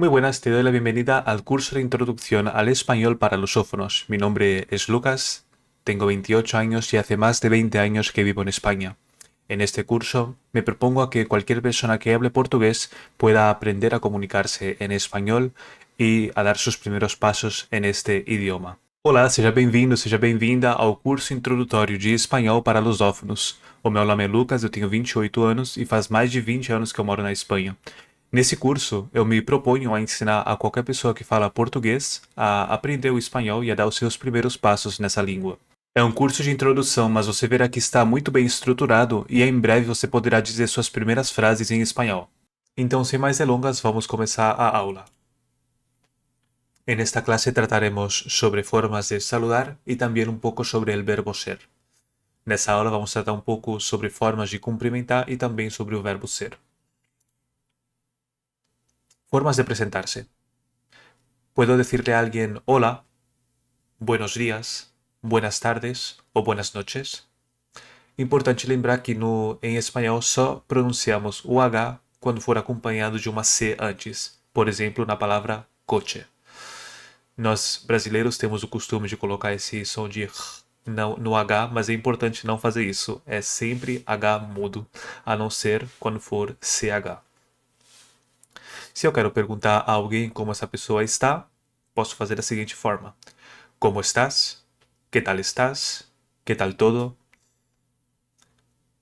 Muy buenas, te doy la bienvenida al curso de Introducción al Español para Lusófonos. Mi nombre es Lucas, tengo 28 años y hace más de 20 años que vivo en España. En este curso me propongo a que cualquier persona que hable portugués pueda aprender a comunicarse en español y a dar sus primeros pasos en este idioma. Olá, seja bem-vindo, seja bem-vinda ao curso introdutório de espanhol para lusófonos. O meu nome é Lucas, eu tenho 28 anos e faz mais de 20 anos que eu moro na Espanha. Nesse curso, eu me proponho a ensinar a qualquer pessoa que fala português a aprender o espanhol e a dar os seus primeiros passos nessa língua. É um curso de introdução, mas você verá que está muito bem estruturado e em breve você poderá dizer suas primeiras frases em espanhol. Então, sem mais delongas, vamos começar a aula. En esta clase trataremos sobre formas de saludar y también un poco sobre el verbo ser. Nessa aula vamos tratar um pouco sobre formas de cumprimentar e também sobre o verbo ser. Formas de presentarse. Puedo decirle a alguien hola, buenos días, buenas tardes ou buenas noches. Importante lembrar que em espanhol só pronunciamos o H quando for acompanhado de uma C antes. Por exemplo, na palavra coche. Nós, brasileiros, temos o costume de colocar esse som de R no H, mas é importante não fazer isso. É sempre H mudo, a não ser quando for CH. Se eu quero perguntar a alguém como essa pessoa está, posso fazer da seguinte forma: Como estás? Que tal estás? Que tal todo?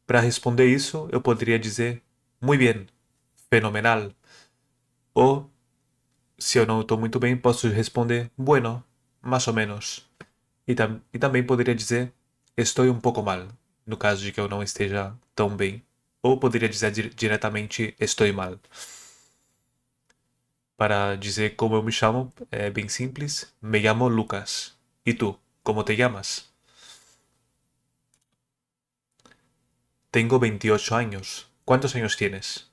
Para responder isso, eu poderia dizer muy bien, fenomenal. Ou, se eu não estou muito bem, posso responder bueno, mais ou menos. E também poderia dizer estou um pouco mal, no caso de que eu não esteja tão bem. Ou poderia dizer diretamente estou mal. Para dizer como eu me chamo, é bem simples. Me llamo Lucas. E tu, como te llamas? Tengo 28 años. ¿Cuántos años tienes?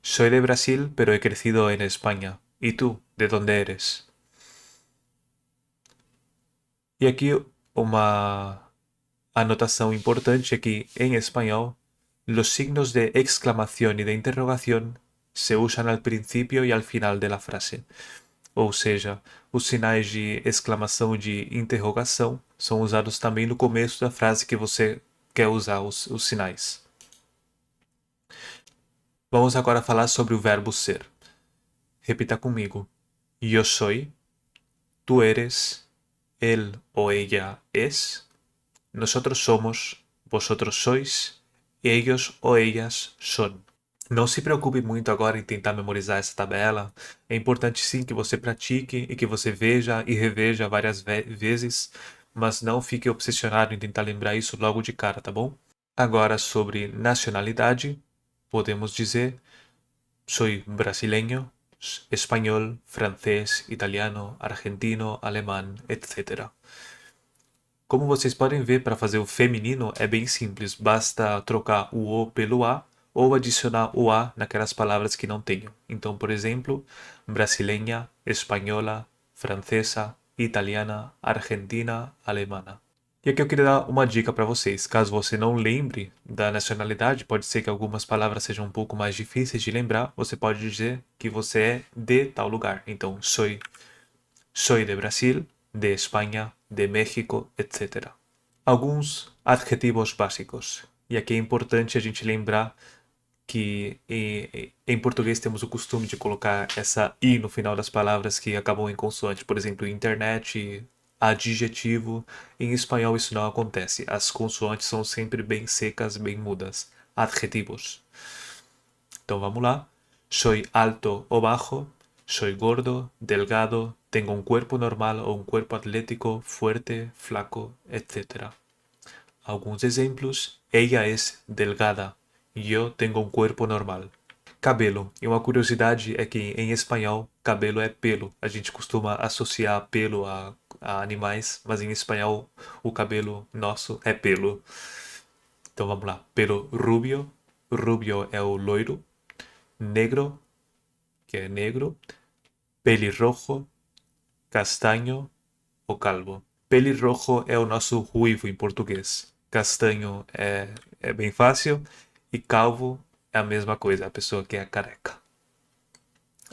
Soy de Brasil, pero he crecido en España. ¿Y tú, de dónde eres? E aqui uma anotação importante é que, em espanhol, los signos de exclamación y de interrogación se usan al principio y al final de la frase. Ou seja, os sinais de exclamação e de interrogação são usados também no começo da frase que você quer usar os sinais. Vamos agora falar sobre o verbo ser. Repita comigo. Yo soy, tú eres, él o ella es, nosotros somos, vosotros sois, ellos o ellas son. Não se preocupe muito agora em tentar memorizar essa tabela. É importante sim que você pratique e que você veja e reveja várias vezes, mas não fique obsessionado em tentar lembrar isso logo de cara, tá bom? Agora sobre nacionalidade, podemos dizer soy brasileño, espanhol, francês, italiano, argentino, alemão, etc. Como vocês podem ver, para fazer o feminino é bem simples, basta trocar o O pelo A ou adicionar o A naquelas palavras que não tenham. Então, por exemplo, brasileña, espanhola, francesa, italiana, argentina, alemana. E aqui eu queria dar uma dica para vocês. Caso você não lembre da nacionalidade, pode ser que algumas palavras sejam um pouco mais difíceis de lembrar. Você pode dizer que você é de tal lugar. Então, soy de Brasil, de Espanha, de México, etc. Alguns adjetivos básicos. E aqui é importante a gente lembrar que em português temos o costume de colocar essa i no final das palavras que acabam em consoante. Por exemplo, internet, adjetivo. Em espanhol isso não acontece. As consoantes são sempre bem secas, bem mudas. Adjetivos. Então vamos lá. Soy alto o bajo. Soy gordo, delgado, tengo un cuerpo normal o un cuerpo atlético, fuerte, flaco, etc. Alguns exemplos. Ella es delgada. Eu tenho um corpo normal. Cabelo. E uma curiosidade é que em espanhol, cabelo é pelo. A gente costuma associar pelo a animais, mas em espanhol o cabelo nosso é pelo. Então vamos lá. Pelo rubio. Rubio é o loiro. Negro, que é negro. Pelirrojo, castanho ou calvo. Pelirrojo é o nosso ruivo em português. Castanho é bem fácil. E calvo é a mesma coisa, a pessoa que é careca.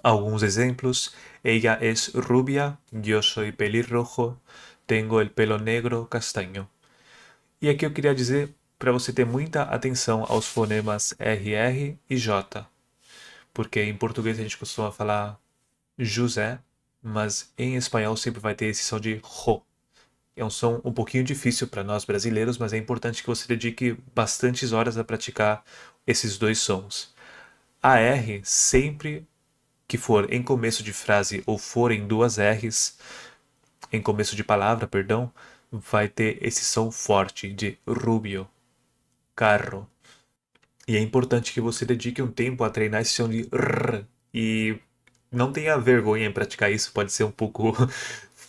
Alguns exemplos. Ella es rubia, yo soy pelirrojo, tengo el pelo negro castanho. E aqui eu queria dizer para você ter muita atenção aos fonemas RR e J, porque em português a gente costuma falar José, mas em espanhol sempre vai ter esse som de ro. É um som um pouquinho difícil para nós brasileiros, mas é importante que você dedique bastantes horas a praticar esses dois sons. A R, sempre que for em começo de frase ou for em duas R's, em começo de palavra, perdão, vai ter esse som forte de rubio, carro. E é importante que você dedique um tempo a treinar esse som de R. E não tenha vergonha em praticar isso, pode ser um pouco.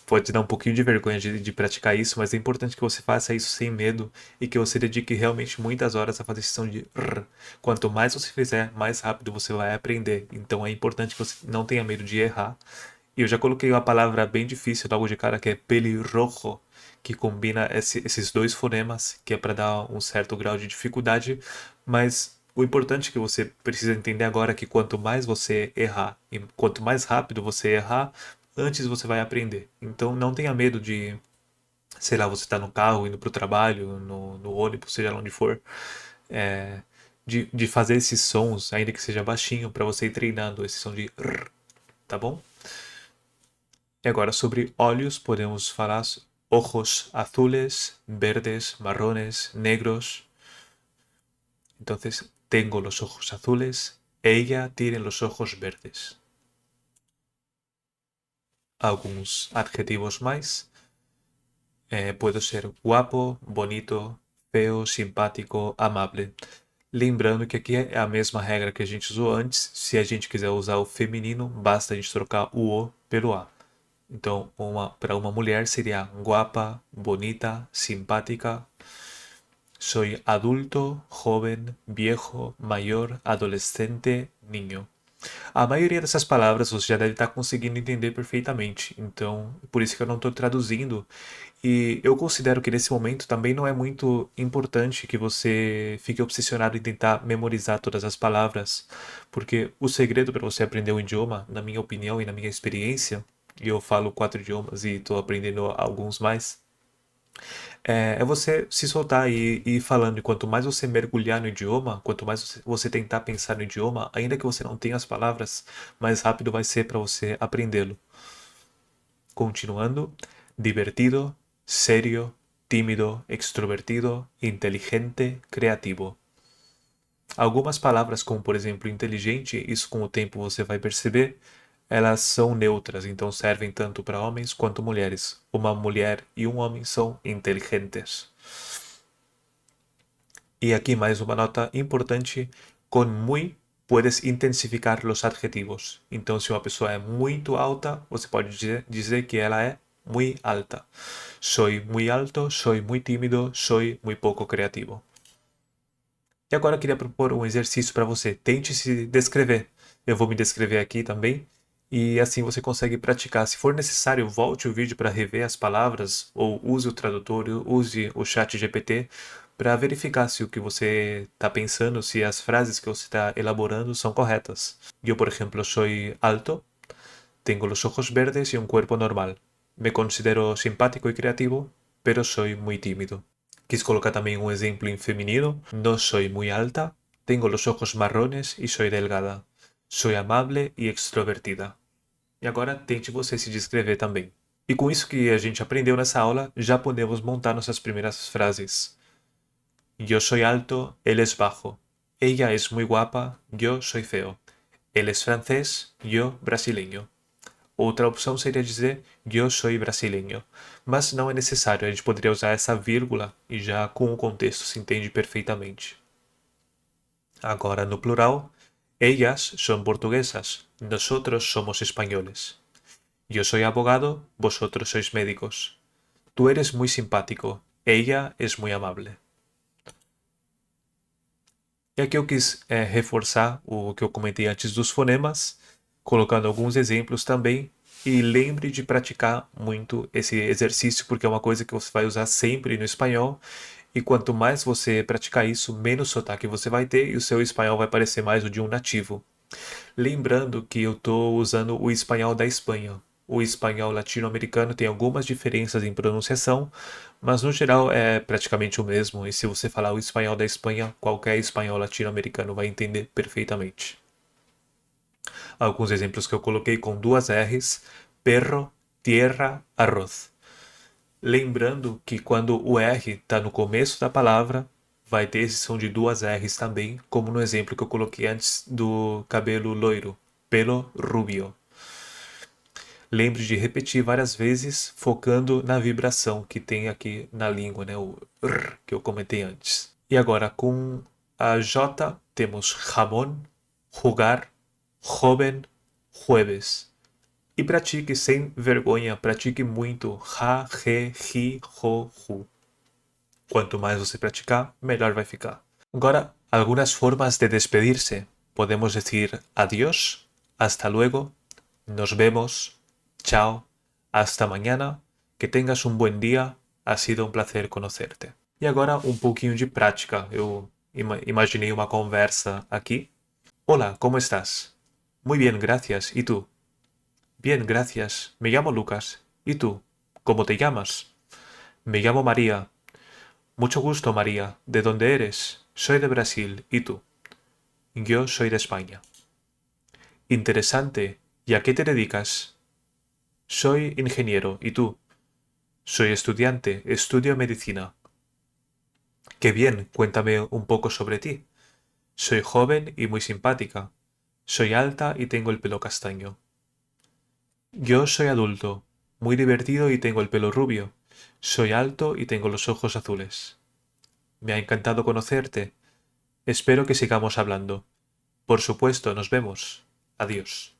Pode dar um pouquinho de vergonha de praticar isso, mas é importante que você faça isso sem medo e que você dedique realmente muitas horas a fazer esse som de R. Quanto mais você fizer, mais rápido você vai aprender. Então é importante que você não tenha medo de errar. E eu já coloquei uma palavra bem difícil logo de cara que é pelirrojo, que combina esses dois fonemas, que é para dar um certo grau de dificuldade, mas o importante que você precisa entender agora é que quanto mais você errar e quanto mais rápido você errar, antes você vai aprender. Então não tenha medo de, sei lá, você está no carro, indo para o trabalho, no ônibus, seja lá onde for, é, de fazer esses sons, ainda que seja baixinho, para você ir treinando esse som de R, tá bom? E agora sobre olhos, podemos falar ojos azules, verdes, marrones, negros. Entonces, tengo los ojos azules, ella tiene los ojos verdes. Alguns adjetivos mais. Puedo ser guapo, bonito, feo, simpático, amable. Lembrando que aqui é a mesma regra que a gente usou antes. Se a gente quiser usar o feminino, basta a gente trocar o O pelo A. Então, para uma mulher seria guapa, bonita, simpática. Soy adulto, joven, viejo, mayor, adolescente, niño. A maioria dessas palavras você já deve estar conseguindo entender perfeitamente, então por isso que eu não estou traduzindo. E eu considero que nesse momento também não é muito importante que você fique obsessionado em tentar memorizar todas as palavras, porque o segredo para você aprender um idioma, na minha opinião e na minha experiência, e eu falo 4 idiomas e estou aprendendo alguns mais, é você se soltar e ir falando. E quanto mais você mergulhar no idioma, quanto mais você tentar pensar no idioma, ainda que você não tenha as palavras, mais rápido vai ser para você aprendê-lo. Continuando, divertido, serio, tímido, extrovertido, inteligente, creativo. Algumas palavras, como por exemplo inteligente, isso com o tempo você vai perceber, elas são neutras, então servem tanto para homens quanto mulheres. Uma mulher e um homem são inteligentes. Y aquí más una nota importante, con muy puedes intensificar los adjetivos. Então, se uma pessoa é muito alta, você pode dizer que ela é muy alta. Soy muy alto, soy muy tímido, soy muy pouco criativo. E agora eu queria propor um exercício para você. Tente se descrever. Eu vou me descrever aqui também. E assim você consegue praticar. Se for necessário, volte o vídeo para rever as palavras, ou use o tradutor, use o chat GPT para verificar se o que você está pensando, se as frases que você está elaborando são corretas. Eu, por exemplo, sou alto, tenho os ojos verdes e um corpo normal. Me considero simpático e criativo, pero soy muy tímido. Quis colocar también un ejemplo en femenino. No soy muy alta, tengo los ojos marrones y soy delgada. Soy amable e extrovertida. E agora tente você se descrever também. E com isso que a gente aprendeu nessa aula, já podemos montar nossas primeiras frases. Yo soy alto, él es bajo. Ella es muy guapa, yo soy feo. Él es francés, yo brasileño. Outra opção seria dizer eu sou brasileño, mas não é necessário, a gente poderia usar essa vírgula e já com o contexto se entende perfeitamente. Agora no plural, ellas son portuguesas, nosotros somos españoles. Yo soy abogado, vosotros sois médicos. Tú eres muy simpático, ella es muy amable. E aqui eu quis reforçar o que eu comentei antes dos fonemas, colocando alguns exemplos também. E lembre de praticar muito esse exercício, porque é uma coisa que você vai usar sempre no espanhol. E quanto mais você praticar isso, menos sotaque você vai ter e o seu espanhol vai parecer mais o de um nativo. Lembrando que eu estou usando o espanhol da Espanha. O espanhol latino-americano tem algumas diferenças em pronunciação, mas no geral é praticamente o mesmo. E se você falar o espanhol da Espanha, qualquer espanhol latino-americano vai entender perfeitamente. Alguns exemplos que eu coloquei com duas R's: perro, tierra, arroz. Lembrando que quando o R está no começo da palavra, vai ter esse som de duas R's também, como no exemplo que eu coloquei antes do cabelo loiro, pelo rubio. Lembre de repetir várias vezes, focando na vibração que tem aqui na língua, né? O R que eu comentei antes. E agora, com a J, temos jamón, jugar, joven, jueves. E pratique sem vergonha, pratique muito. Ha, he, hi, ho, hu. Quanto mais você praticar, melhor vai ficar. Agora, algunas formas de despedirse. Podemos decir adiós, hasta luego, nos vemos, chao, hasta mañana, que tengas un buen día, ha sido un placer conocerte. E agora um pouquinho de prática. Eu imaginei uma conversa aqui. Hola, ¿cómo estás? Muy bien, gracias. ¿Y tú? Bien, gracias. Me llamo Lucas. ¿Y tú? ¿Cómo te llamas? Me llamo María. Mucho gusto, María. ¿De dónde eres? Soy de Brasil. ¿Y tú? Yo soy de España. Interesante. ¿Y a qué te dedicas? Soy ingeniero. ¿Y tú? Soy estudiante. Estudio medicina. Qué bien. Cuéntame un poco sobre ti. Soy joven y muy simpática. Soy alta y tengo el pelo castaño. Yo soy adulto, muy divertido y tengo el pelo rubio. Soy alto y tengo los ojos azules. Me ha encantado conocerte. Espero que sigamos hablando. Por supuesto, nos vemos. Adiós.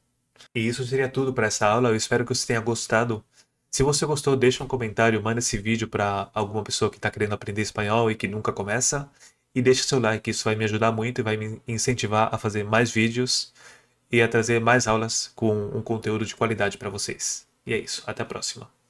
E isso seria tudo para essa aula. Eu espero que você tenha gostado. Se você gostou, deixa um comentário, manda esse vídeo para alguma pessoa que está querendo aprender espanhol e que nunca começa. E deixa seu like, isso vai me ajudar muito e vai me incentivar a fazer mais vídeos e a trazer mais aulas com um conteúdo de qualidade para vocês. E é isso, até a próxima.